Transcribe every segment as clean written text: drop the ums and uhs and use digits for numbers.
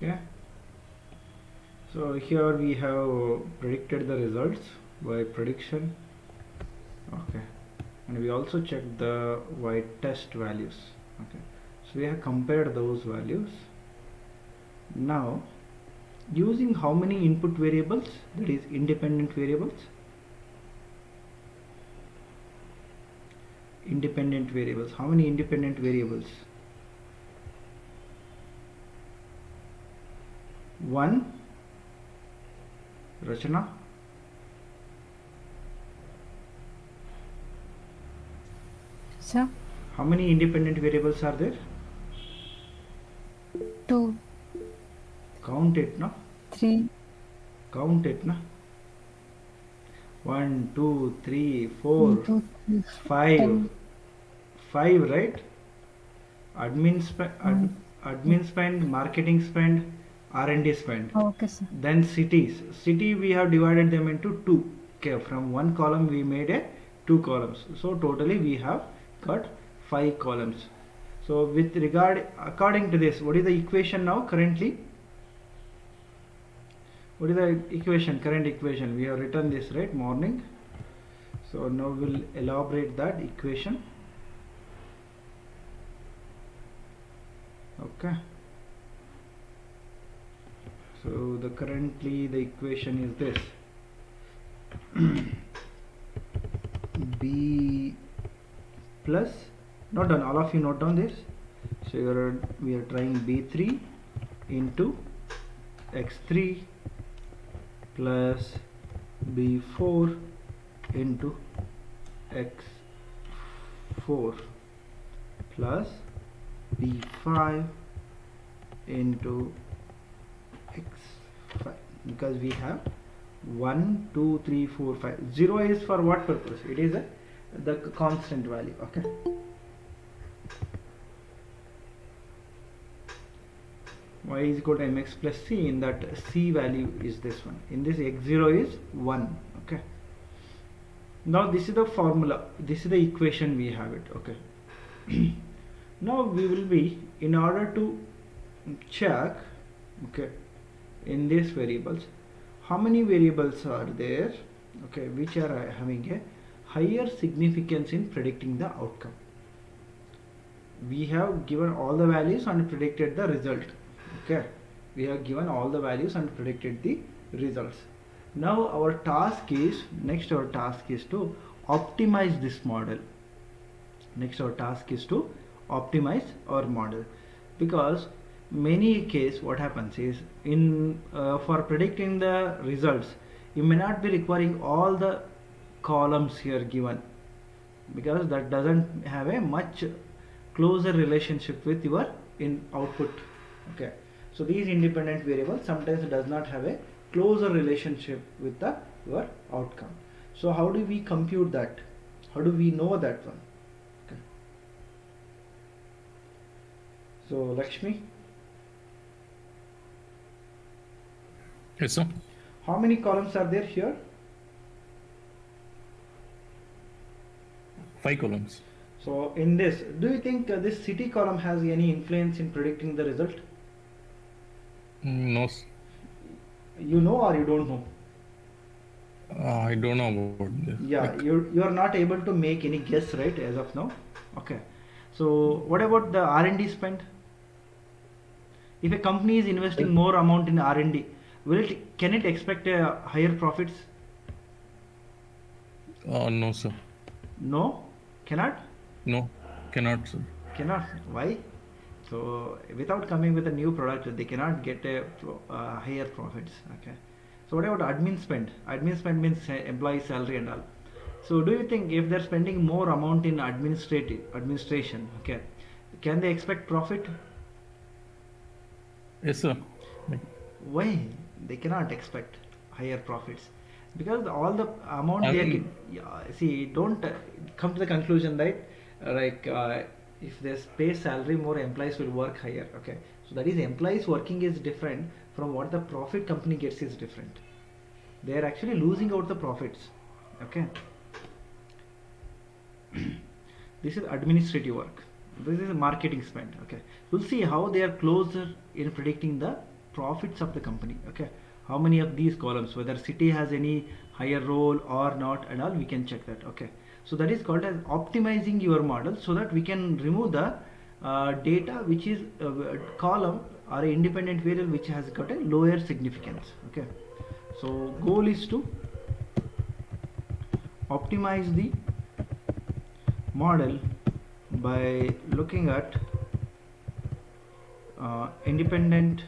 Okay, so here we have predicted the results by prediction. Okay, and we also checked the y test values. Okay, so we have compared those values. Now, using how many input variables, that is independent variables? Independent variables. How many independent variables? One. Rachana? Sir, How many independent variables are there? 2, Count it, no? 3, Count it, no? 1, 2, 3, 4, 1, 2, 3, 4, 5. 10. 5, right? Admin, Mm. admin spend, marketing spend, R&D spend. Okay, sir. Then cities. City we have divided them into two. Okay, from one column we made a two columns. So totally we have got 5 columns. So with regard, according to this, what is the equation now currently? What is the equation, current equation? We have written this, right, morning. So now we'll elaborate that equation. Okay. So the currently the equation is this. B plus, not done, all of you note down this. So we are trying B3 into X3 plus B4 into X4 plus B5 into X5, because we have 1, 2, 3, 4, 5. 0 is for what purpose? It is the constant value. Okay. Y is equal to mx plus c. In that, c value is this one. In this, x0 is 1. Okay. Now this is the formula. This is the equation we have it. Okay. Now we will be, in order to check, okay, in these variables, how many variables are there, okay, which are having a higher significance in predicting the outcome. We have given all the values and predicted the result. Okay, we have given all the values and predicted the results. Now our task is, next our task is to optimize this model. Next our task is to optimize our model, because many case what happens is, in for predicting the results, you may not be requiring all the columns here given, because that doesn't have a much closer relationship with your in output. Okay, so these independent variables sometimes does not have a closer relationship with the your outcome. So how do we compute that? How do we know that one? Okay. So Lakshmi, Yes, sir. how many columns are there here? 5 columns. So in this, do you think this city column has any influence in predicting the result? No, You know or you don't know? I don't know about this. Yeah, you are not able to make any guess, right, as of now. Okay. So what about the R&D spend? If a company is investing more amount in R&D, can it expect higher profits? No, sir. No, cannot. No, cannot, sir. Cannot. Why? So without coming with a new product, they cannot get a higher profits. Okay. So what about admin spend? Admin spend means employee salary and all. So do you think if they're spending more amount in administration, okay, can they expect profit? Yes, sir. Why they cannot expect higher profits? Because all the amount they are Um, yeah, see, don't come to the conclusion, right? Like if they pay salary more, employees will work higher. Okay, so that is, employees working is different from what the profit company gets is different. They are actually losing out the profits. Okay, this is administrative work. This is marketing spend. Okay, we'll see how they are closer in predicting the profits of the company. Okay, how many of these columns, whether city has any higher role or not and all, we can check that. Okay, so that is called as optimizing your model, so that we can remove the data which is column or a independent variable which has got a lower significance. Okay, so goal is to optimize the model by looking at independent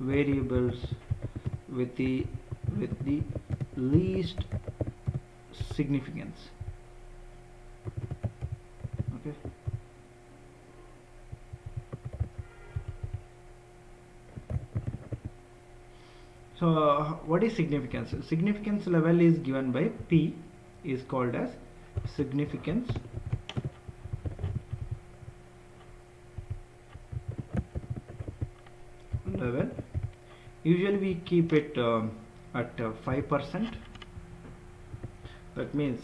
variables with the least significance. Okay, so what is significance? Significance level is given by P, is called as significance level. Usually we keep it at 5%. That means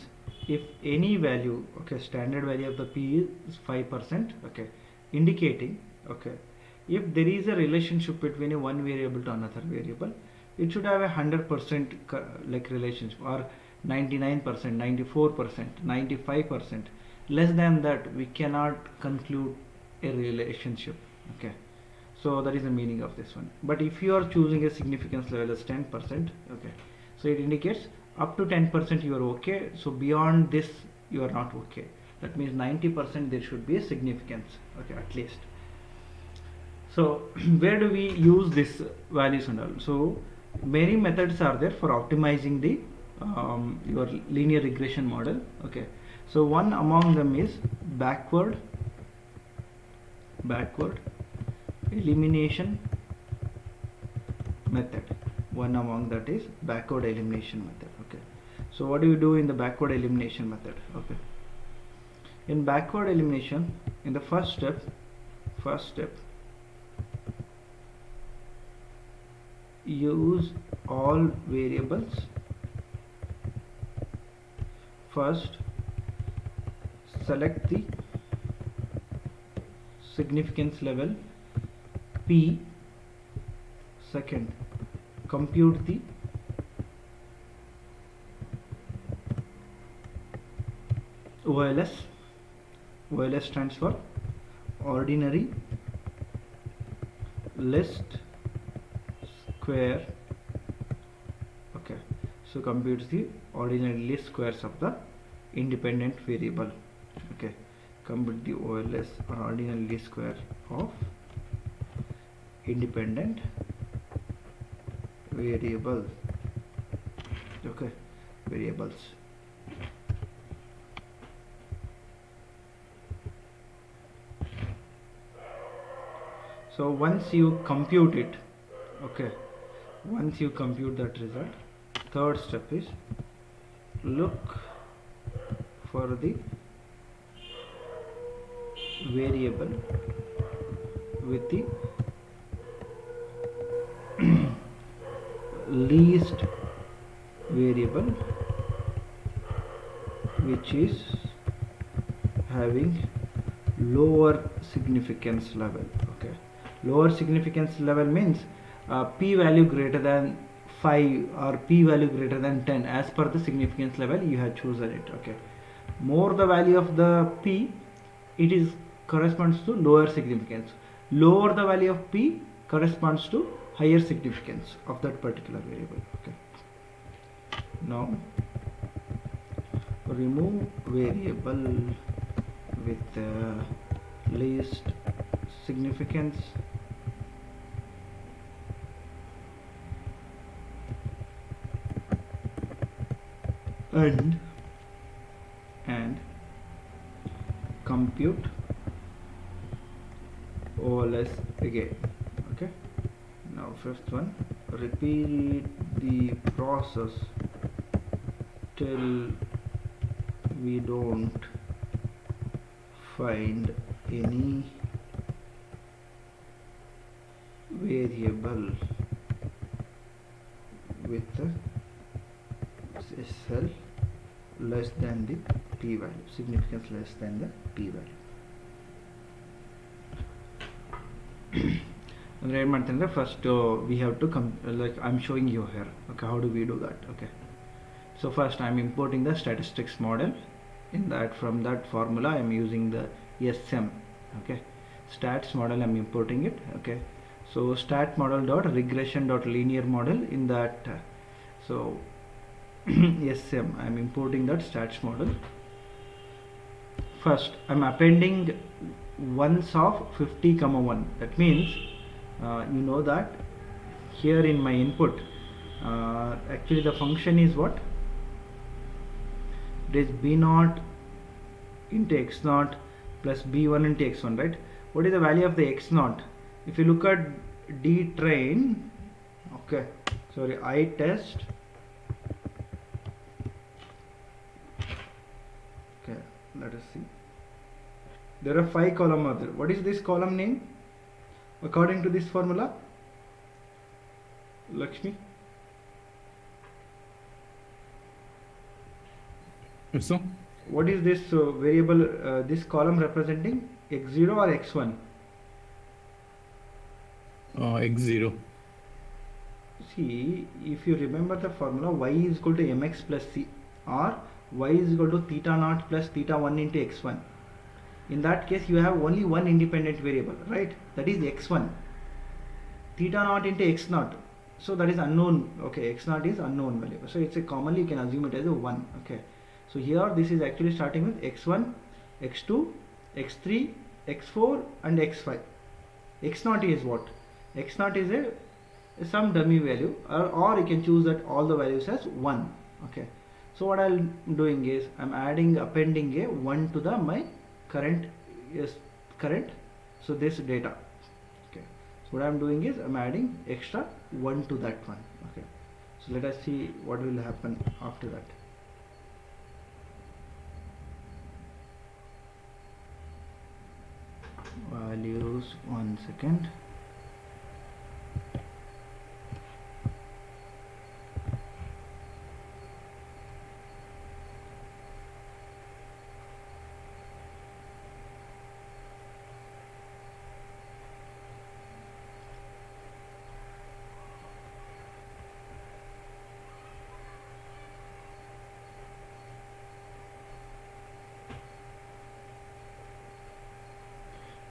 if any value, okay, standard value of the P is 5%, okay, indicating, okay, if there is a relationship between a one variable to another variable, it should have a 100% like relationship, or 99%, 94%, 95%. Less than that we cannot conclude a relationship. Okay, so that is the meaning of this one. But if you are choosing a significance level as 10%, okay, so it indicates up to 10% you are okay, so beyond this you are not okay. That means 90% there should be a significance, okay, at least. So where do we use this values and all? So many methods are there for optimizing the your linear regression model. Okay, so one among them is backward elimination method. One among that is backward elimination method. Okay, so what do you do in the backward elimination method? Okay, in backward elimination, in the first step use all variables. First select the significance level P. Second, compute the OLS. OLS stands for ordinary least square. Okay, so computes the ordinary least squares of the independent variable. Okay, compute the OLS, or ordinary least square of independent variable. Okay, variables. So once you compute it, okay, once you compute that result, third step is look for the variable with the least variable which is having lower significance level. Okay, lower significance level means p value greater than 5 or p value greater than 10 as per the significance level you have chosen it. Okay, more the value of the p, it is corresponds to lower significance. Lower the value of p corresponds to higher significance of that particular variable. Okay, now remove variable with least significance and compute OLS again. Okay, now fifth one, repeat the process till we don't find any variable with the SL less than the p value, significance less than the p value. ಅಂದ್ರೆ ಏನು ಮಾಡ್ತೀನಿ ಅಂದರೆ first we have to like I'm showing you here. Okay, how do we do that? Okay, so first I'm importing the statistics model. In that, from that formula I'm using the SM. Okay, stats model I'm importing it. Okay, so stat model dot regression dot linear model. In that so SM I'm importing that stats model. First I'm appending ones of 50 comma 1. That means you know that here in my input actually the function is what? It is b naught into x naught plus b1 into x1, right? What is the value of the x naught? If you look at d train, okay, sorry, I test, okay, let us see, there are 5 columns are there. What is this column name according to this formula, Lakshmi? So What is this variable, this column representing x0 or x1? x0. See, if you remember the formula, y is equal to mx plus c, or y is equal to theta naught plus theta 1 into x1. In that case you have only one independent variable, right? That is x1. Theta naught into x naught, so that is unknown. Okay, x naught is unknown value, so it's a commonly you can assume it as a 1. Okay, so here this is actually starting with x1, x2, x3, x4 and x5. X naught is what? X naught is a some dummy value, or you can choose that all the values as 1. Okay, so what I'm doing is I'm appending a 1 to the my current current, so this data. Okay, so what I'm doing is I'm adding extra 1 to that one. Okay, so let us see what will happen after that. Values, 1 second.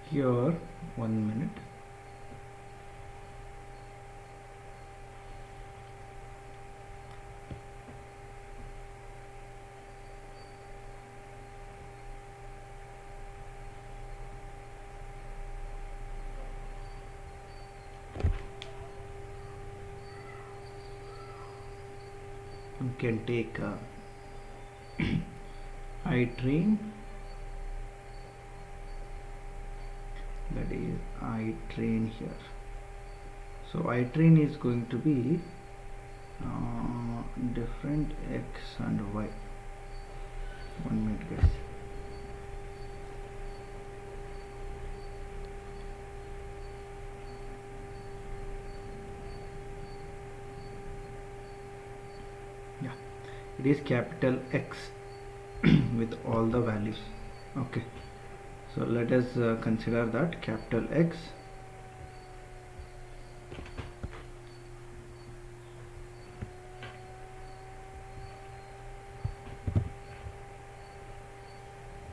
Here, 1 minute. You can take I train, that is I train here. So I train is going to be different x and y. 1 minute guys. Yeah, it is capital X with all the values. Okay, so let us consider that capital X.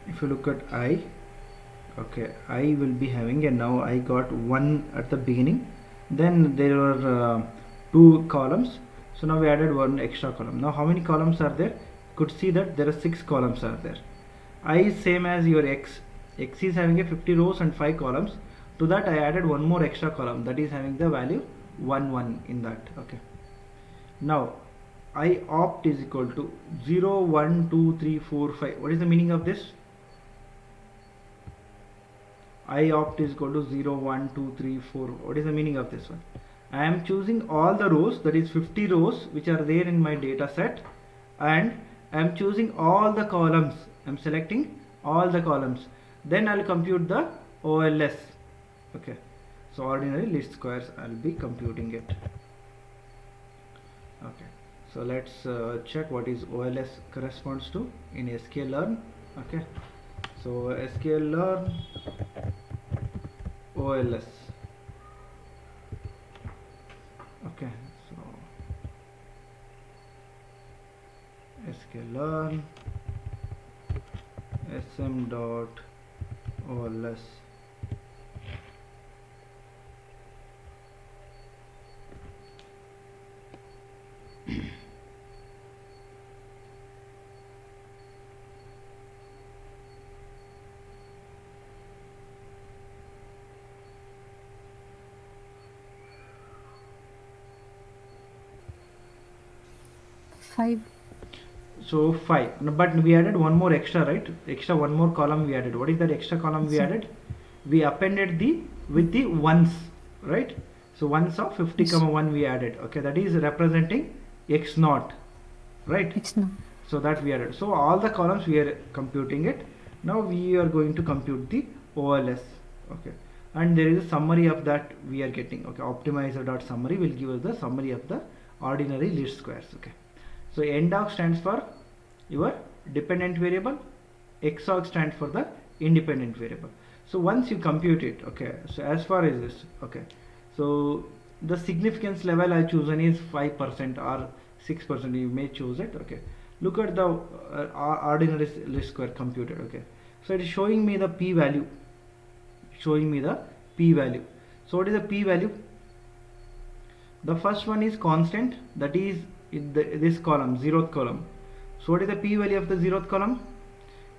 If you look at I, okay, I will be having, and now I got 1 at the beginning, then there were 2 columns, so now we added 1 extra column. Now how many columns are there? You could see that there are 6 columns are there. I is same as your X. X is having a 50 rows and 5 columns. To that I added 1 more extra column, that is having the value 1 1 in that. Okay, now I opt is equal to 0 1 2 3 4 5. What is the meaning of this? I opt is equal to 0 1 2 3 4. What is the meaning of this one? I am choosing all the rows, that is 50 rows which are there in my data set, and I am choosing all the columns. I am selecting all the columns, then I'll compute the OLS. Okay, so ordinary least squares I'll be computing it. Okay, so let's check what is OLS corresponds to in SQL learn. Okay, so SQL learn OLS. Okay, learn sm dot ols. Five. So 5. No, but we added one more extra, right? Extra one more column we added. What is that extra column we Sir. added? We appended the with the ones, right? So ones of 50 Yes. comma 1 we added. Okay, that is representing x naught, right? It's not. So that we added. So all the columns we are computing it. Now we are going to compute the OLS. Okay, and there is a summary of that we are getting. Okay, optimizer dot summary will give us the summary of the ordinary least squares. Okay, so ndoc stands for your dependent variable, xoc stands for the independent variable. So once you compute it, okay, so as far as this, okay, so the significance level I chosen is 5% or 6%, you may choose it. Okay, look at the ordinary least square computed. Okay, so it is showing me the p value, showing me the p value. So what is the p value? The first one is constant, that is in this column, zeroth column. So what is the p value of the zeroth column?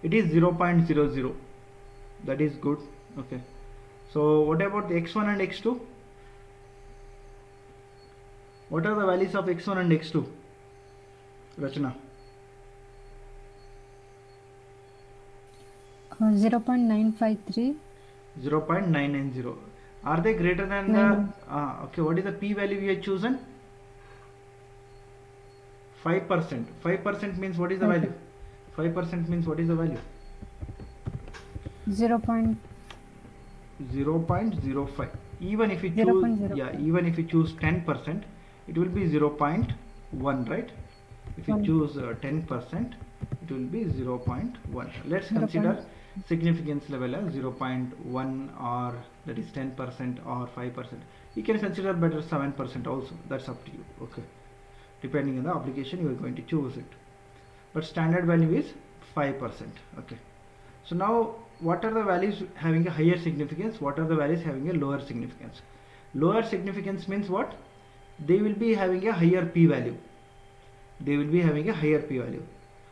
It is 0.00. That is good. Okay, so what about the x1 and x2? What are the values of x1 and x2, Rachana? 0.953. 0.990. Are they greater than the okay, what is the p value we have chosen? 5%. 5% means what is the value? 5% means what is the value? 0.05. 0.05. Even if you choose 0.05. yeah, even if you choose 10%, it will be 0.1, right? If you 1. choose 10%, it will be 0.1. Let's consider significance level as 0.1, or that is 10% or 5%. You can consider better 7% also. That's up to you. Okay, depending on the application you are going to choose it, but standard value is 5%. Okay, so now what are the values having a higher significance, what are the values having a lower significance? Lower significance means what? They will be having a higher p value, they will be having a higher p value.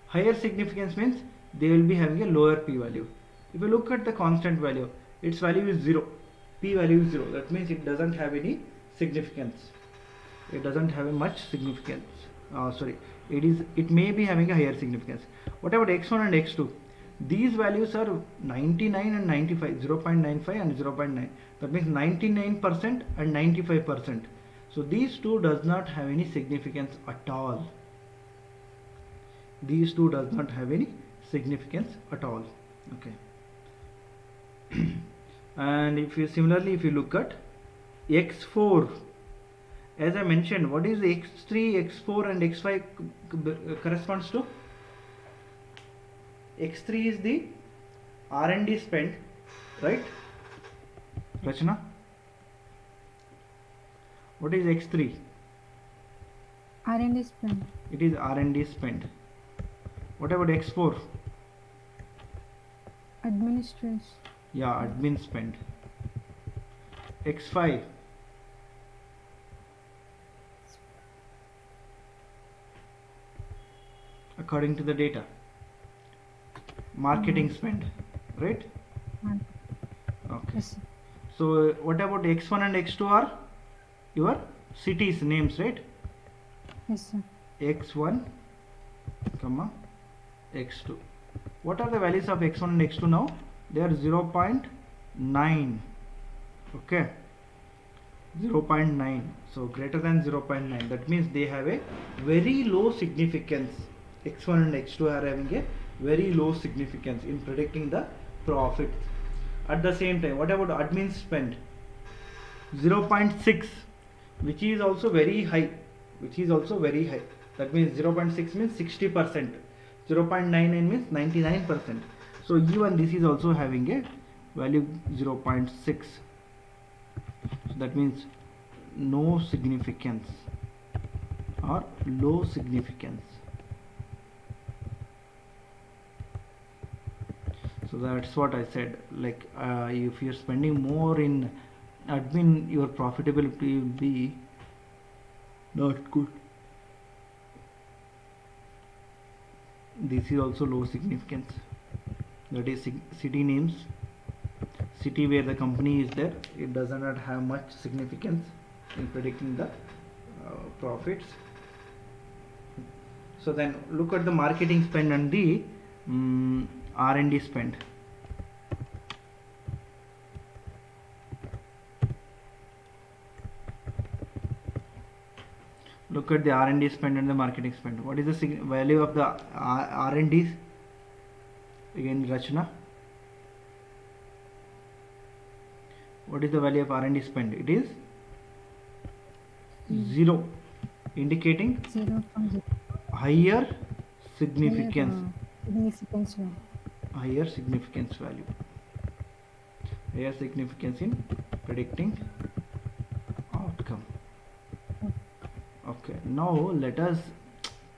Higher significance means they will be having a lower p value. If you look at the constant value, its value is 0, p value is 0, that means it doesn't have any significance, it doesn't have a much significance. Sorry, it may be having a higher significance. What about x1 and x2? These values are 99 and 95, 0.95 and 0.9, that means 99% and 95%. So these two does not have any significance at all, these two does not have any significance at all. Okay, and if you similarly if you look at x4, as I mentioned, what is x3, x4 and x5 corresponds to? x3 is the R&D spent, right, Rachana? What is x3? R&D spend. It is R&D spent. What about x4? Administration. Yeah, admin spend. x5? According to the data, marketing spend, right? Okay, Yes. so what about x1 and x2 are your cities names, right? Yes, sir. x1 comma x2. What are the values of x1 and x2 now? They are 0.9. okay, 0.9, so greater than 0.9, that means they have a very low significance. x1 and x2 are having a very low significance in predicting the profit. At the same time, what about admin spend? 0.6, which is also very high, which is also very high, that means 0.6 means 60%, 0.99 means 99%. So even this is also having a value 0.6, so that means no significance or low significance. So that's what I said, like if you're spending more in admin, your profitability will be not good. This is also low significance, that is city names, city where the company is there, it does not have much significance in predicting the profits. So then look at the marketing spend and the R&D spend. Look at the R&D spend and the marketing spend. What is the value of the R&D? Again, Rachna. What is the value of R&D spend? It is 0, indicating 0.0. higher significance. Significance value. Higher significance value. Higher significance in predicting outcome. Okay, now let us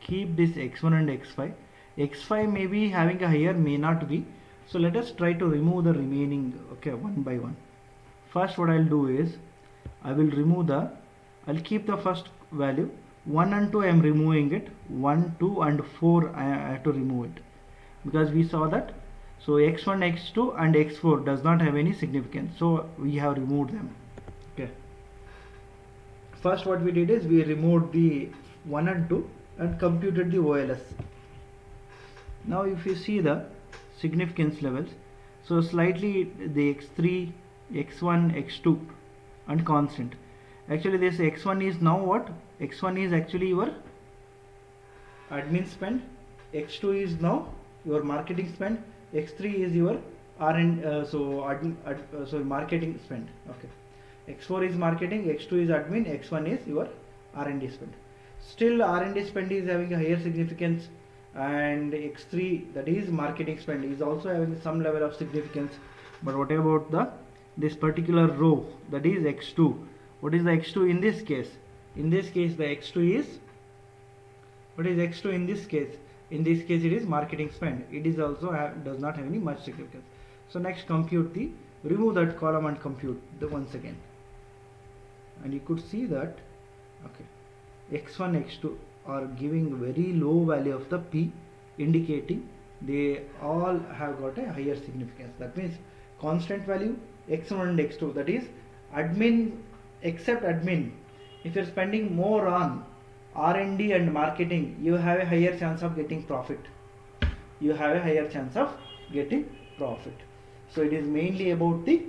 keep this x1 and x5. x5 may be having a higher, may not be. So let us try to remove the remaining, okay, one by one. First what I'll do is, I'll keep the first value. 1 and 2 I am removing it. 1, 2 and 4 I have to remove it. Because we saw that. So x1, x2 and x4 does not have any significance. So we have removed them. Okay. First what we did is we removed the 1 and 2 and computed the OLS. Now if you see the significance levels, so slightly the x3, x1, x2 and constant. Actually this x1 is now what? X1 is actually your admin spend, x2 is now your marketing spend, x3 is your marketing spend. Okay. X4 is marketing, x2 is admin, x1 is your R&D spend. Still R&D spend is having a higher significance, and x3, that is marketing spend, is also having some level of significance. But what about this particular row, that is x2? What is the x2 in this case? In this case the x2 is, what is x2 in this case? In this case it is marketing spend. It is also does not have any much significance. So next remove that column and compute once again. And you could see that, okay, x1, x2 are giving very low value of the P, indicating they all have got a higher significance. That means constant value x1 and x2, that is admin, except admin. If you're spending more on R&D and marketing, you have a higher chance of getting profit. You have a higher chance of getting profit. So it is mainly about the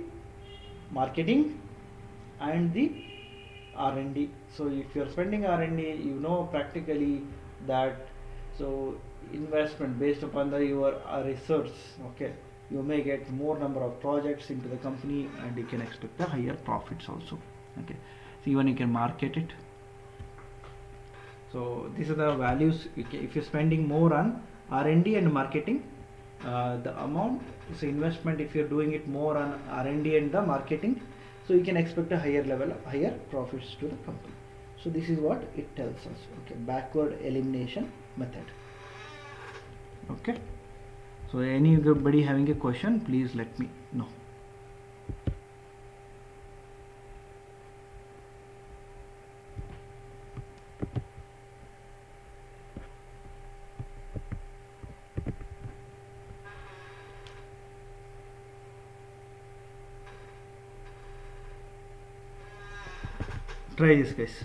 marketing and the R&D. So if you're spending R&D, you know practically that, so investment based upon your research, okay, you may get more number of projects into the company and you can expect the higher profits also. Okay, so even you can market it. So these are the values. If you're spending more on R&D and marketing, the amount, so investment, if you're doing it more on R&D and the marketing, so you can expect a higher level of higher profits to the company. So this is what it tells us. Okay, backward elimination method. Okay, so anybody having a question, please let me know. Try this, guys.